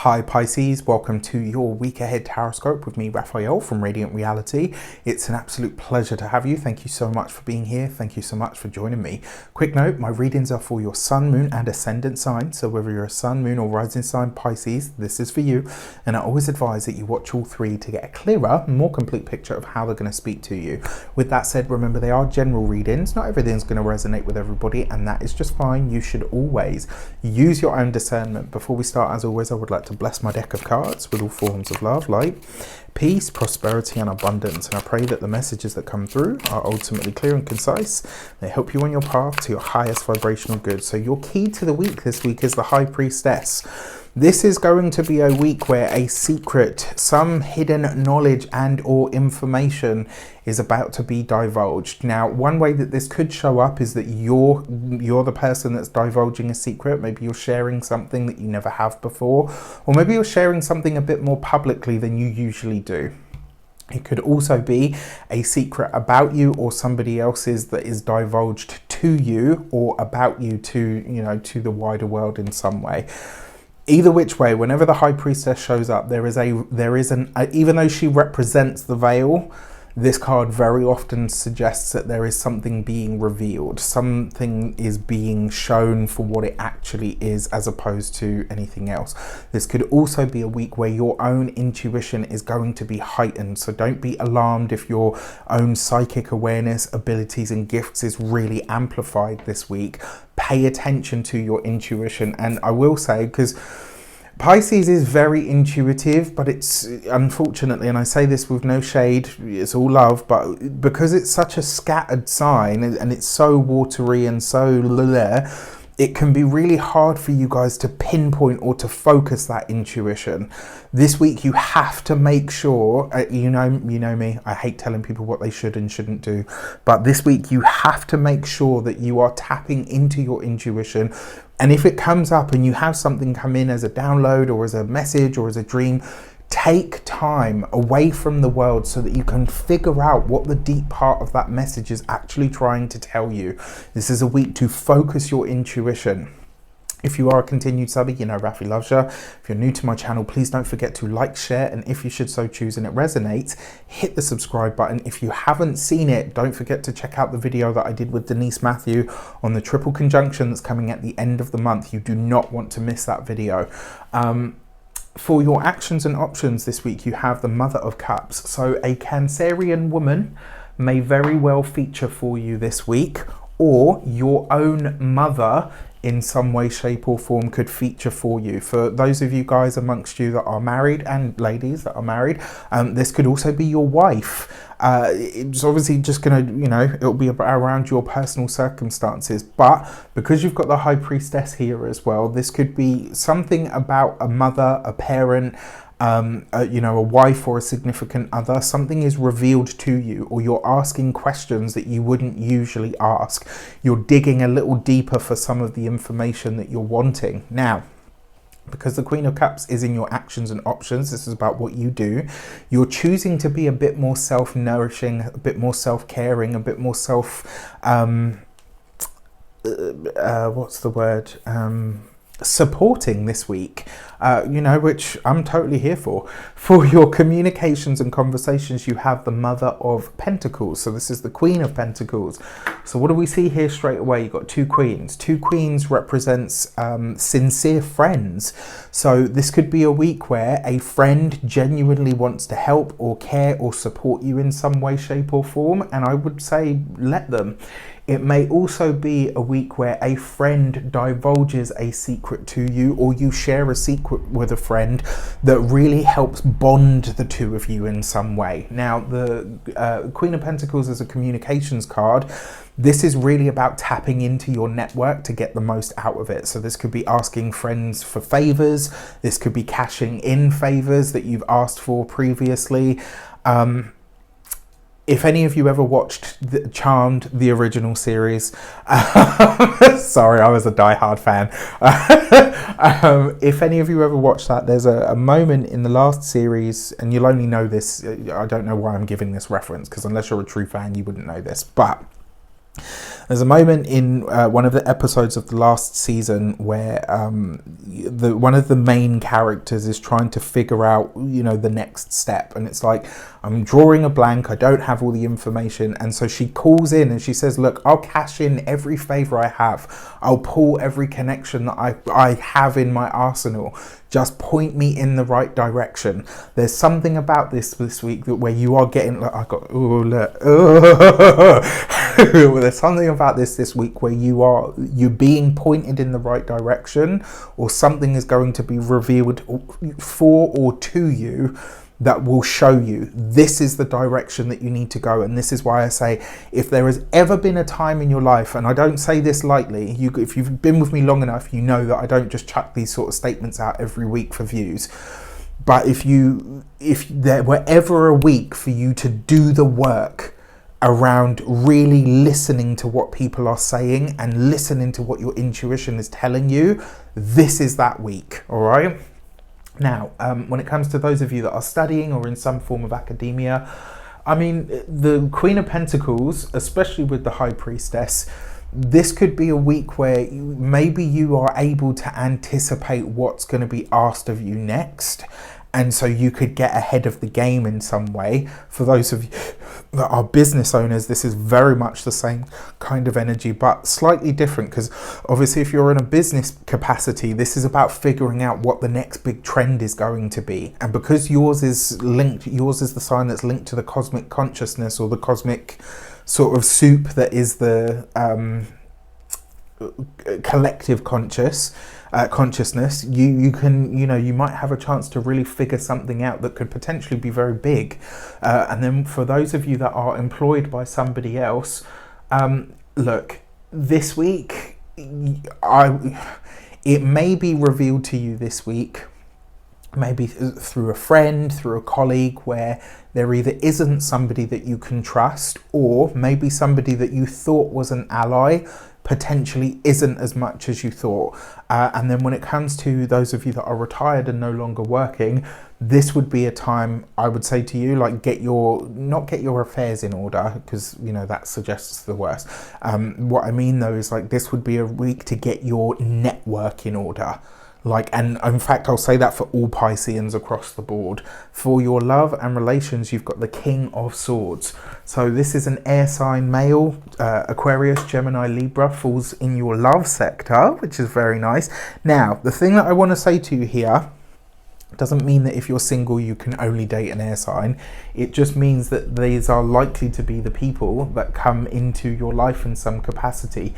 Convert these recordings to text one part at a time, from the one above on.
Hi Pisces, welcome to your week ahead taroscope with me, Raphael from Radiant Reality. It's an absolute pleasure to have you. Thank you so much for being here. Thank you so much for joining me. Quick note, my readings are for your sun, moon and ascendant sign. So whether you're a sun, moon or rising sign Pisces, this is for you. And I always advise that you watch all three to get a clearer, more complete picture of how they're going to speak to you. With that said, remember they are general readings. Not everything's going to resonate with everybody, and that is just fine. You should always use your own discernment. Before we start, as always, I would like to bless my deck of cards with all forms of love, light, peace, prosperity and abundance. And I pray that the messages that come through are ultimately clear and concise. They help you on your path to your highest vibrational good. So your key to the week this week is the High Priestess. This is going to be a week where a secret, some hidden knowledge and or information is about to be divulged. Now, one way that this could show up is that you're the person that's divulging a secret. Maybe you're sharing something that you never have before, or maybe you're sharing something a bit more publicly than you usually do. It could also be a secret about you or somebody else's that is divulged to you or about you to, to the wider world in some way. Either which way, whenever the High Priestess shows up, there is an even though she represents the veil, this card very often suggests that there is something being revealed. Something is being shown for what it actually is as opposed to anything else. This could also be a week where your own intuition is going to be heightened. So don't be alarmed if your own psychic awareness, abilities and gifts is really amplified this week. Pay attention to your intuition. And I will say, because Pisces is very intuitive, but it's unfortunately, and I say this with no shade, it's all love, but because it's such a scattered sign and it's so watery and so it can be really hard for you guys to pinpoint or to focus that intuition. This week you have to make sure, you know me, I hate telling people what they should and shouldn't do, but this week you have to make sure that you are tapping into your intuition. And if it comes up and you have something come in as a download or as a message or as a dream, take time away from the world so that you can figure out what the deep part of that message is actually trying to tell you. This is a week to focus your intuition. If you are a continued subby, you know Rafi loves you. If you're new to my channel, please don't forget to like, share, and if you should so choose and it resonates, hit the subscribe button. If you haven't seen it, don't forget to check out the video that I did with Denise Matthew on the triple conjunction that's coming at the end of the month. You do not want to miss that video. For your actions and options this week, you have the Mother of Cups. So a Cancerian woman may very well feature for you this week, or your own mother in some way, shape or form could feature for you. For those of you guys amongst you that are married and ladies that are married, this could also be your wife. It's obviously just gonna, it'll be around your personal circumstances, but because you've got the High Priestess here as well, this could be something about a mother, a parent, a wife or a significant other. Something is revealed to you, or you're asking questions that you wouldn't usually ask. You're digging a little deeper for some of the information that you're wanting. Now, because the Queen of Cups is in your actions and options, this is about what you do. You're choosing to be a bit more self-nourishing, a bit more self-caring, a bit more supporting this week, which I'm totally here for. For your communications and conversations, you have the Mother of Pentacles. So this is the Queen of Pentacles. So what do we see here straight away? You've got two queens. Two queens represents sincere friends. So this could be a week where a friend genuinely wants to help or care or support you in some way, shape or form. And I would say let them. It may also be a week where a friend divulges a secret to you, or you share a secret with a friend that really helps bond the two of you in some way. Now, the Queen of Pentacles is a communications card. This is really about tapping into your network to get the most out of it. So this could be asking friends for favors. This could be cashing in favors that you've asked for previously. If any of you ever watched Charmed, the original series, sorry, I was a diehard fan. If any of you ever watched that, there's a moment in the last series, and you'll only know this, I don't know why I'm giving this reference, because unless you're a true fan, you wouldn't know this, but There's a moment in one of the episodes of the last season where one of the main characters is trying to figure out, you know, the next step. And it's like, I'm drawing a blank, I don't have all the information. And so she calls in and she says, look, I'll cash in every favor I have. I'll pull every connection that I have in my arsenal. Just point me in the right direction. There's something about this week that where you are getting, look, I got, oh, look, oh. There's something about this week where you're being pointed in the right direction, or something is going to be revealed for or to you that will show you this is the direction that you need to go. And this is why I say, if there has ever been a time in your life, and I don't say this lightly, if you've been with me long enough, you know that I don't just chuck these sort of statements out every week for views. But if there were ever a week for you to do the work around really listening to what people are saying and listening to what your intuition is telling you, this is that week, all right? Now, when it comes to those of you that are studying or in some form of academia, I mean, the Queen of Pentacles, especially with the High Priestess, this could be a week where maybe you are able to anticipate what's going to be asked of you next. And so you could get ahead of the game in some way. For those of you that are business owners, this is very much the same kind of energy, but slightly different, because obviously if you're in a business capacity, this is about figuring out what the next big trend is going to be. And because yours is the sign that's linked to the cosmic consciousness, or the cosmic sort of soup that is the collective consciousness, you can, you know, you might have a chance to really figure something out that could potentially be very big. And then for those of you that are employed by somebody else, look, this week, it may be revealed to you this week, maybe through a friend, through a colleague, where there either isn't somebody that you can trust, or maybe somebody that you thought was an ally potentially isn't as much as you thought. And then when it comes to those of you that are retired and no longer working, this would be a time, I would say to you, like, not get your affairs in order, because, you know, that suggests the worst. What I mean though is, like, this would be a week to get your network in order. Like, and in fact, I'll say that for all Pisceans across the board. For your love and relations, you've got the King of Swords. So this is an air sign male, Aquarius, Gemini, Libra, falls in your love sector, which is very nice. Now, the thing that I want to say to you here doesn't mean that if you're single, you can only date an air sign. It just means that these are likely to be the people that come into your life in some capacity.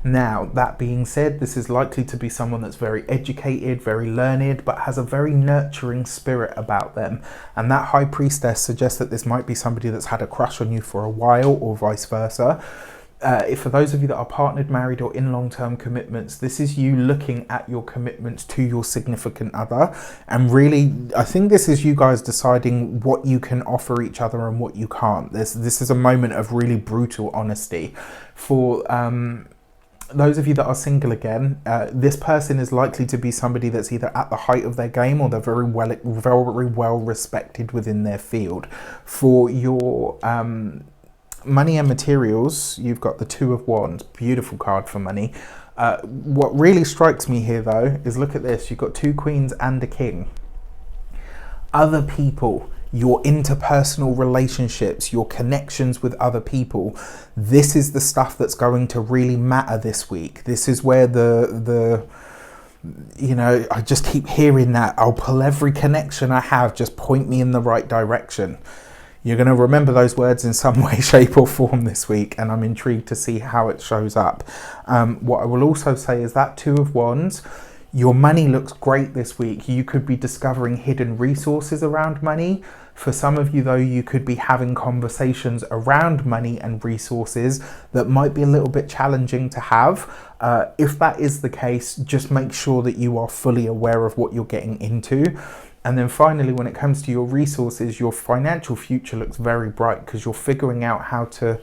Now, that being said, this is likely to be someone that's very educated, very learned, but has a very nurturing spirit about them. And that High Priestess suggests that this might be somebody that's had a crush on you for a while, or vice versa. For those of you that are partnered, married, or in long-term commitments, this is you looking at your commitments to your significant other. And really, I think this is you guys deciding what you can offer each other and what you can't. This is a moment of really brutal honesty. For those of you that are single again, this person is likely to be somebody that's either at the height of their game, or they're very well respected within their field. For your money and materials, you've got the Two of Wands, beautiful card for money. What really strikes me here though is, look at this, you've got two queens and a king. Other people, your interpersonal relationships, your connections with other people, this is the stuff that's going to really matter this week. This is where the you know, I just keep hearing that, I'll pull every connection I have, just point me in the right direction. You're going to remember those words in some way, shape or form this week, and I'm intrigued to see how it shows up. What I will also say is that Two of Wands, your money looks great this week. You could be discovering hidden resources around money. For some of you though, you could be having conversations around money and resources that might be a little bit challenging to have. If that is the case, just make sure that you are fully aware of what you're getting into. And then finally, when it comes to your resources, your financial future looks very bright, because you're figuring out how to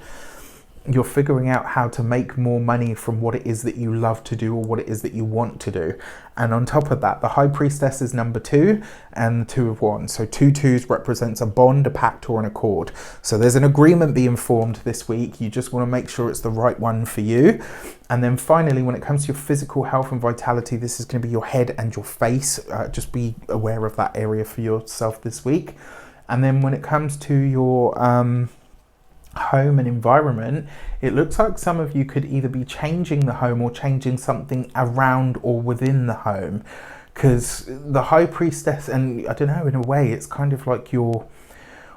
you're figuring out how to make more money from what it is that you love to do or what it is that you want to do. And on top of that, the High Priestess is number 2 and the 2 of Wands. So 2 2s represents a bond, a pact, or an accord. So there's an agreement being formed this week. You just want to make sure it's the right one for you. And then finally, when it comes to your physical health and vitality, this is going to be your head and your face. Just be aware of that area for yourself this week. And then when it comes to your home and environment, it looks like some of you could either be changing the home or changing something around or within the home, because the High Priestess, and I don't know, in a way it's kind of like you're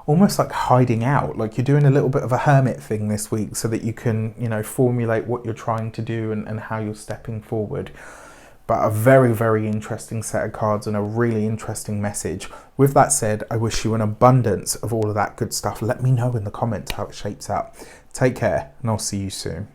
almost like hiding out, like you're doing a little bit of a hermit thing this week so that you can, you know, formulate what you're trying to do and how you're stepping forward. But a very, very interesting set of cards and a really interesting message. With that said, I wish you an abundance of all of that good stuff. Let me know in the comments how it shapes out. Take care, and I'll see you soon.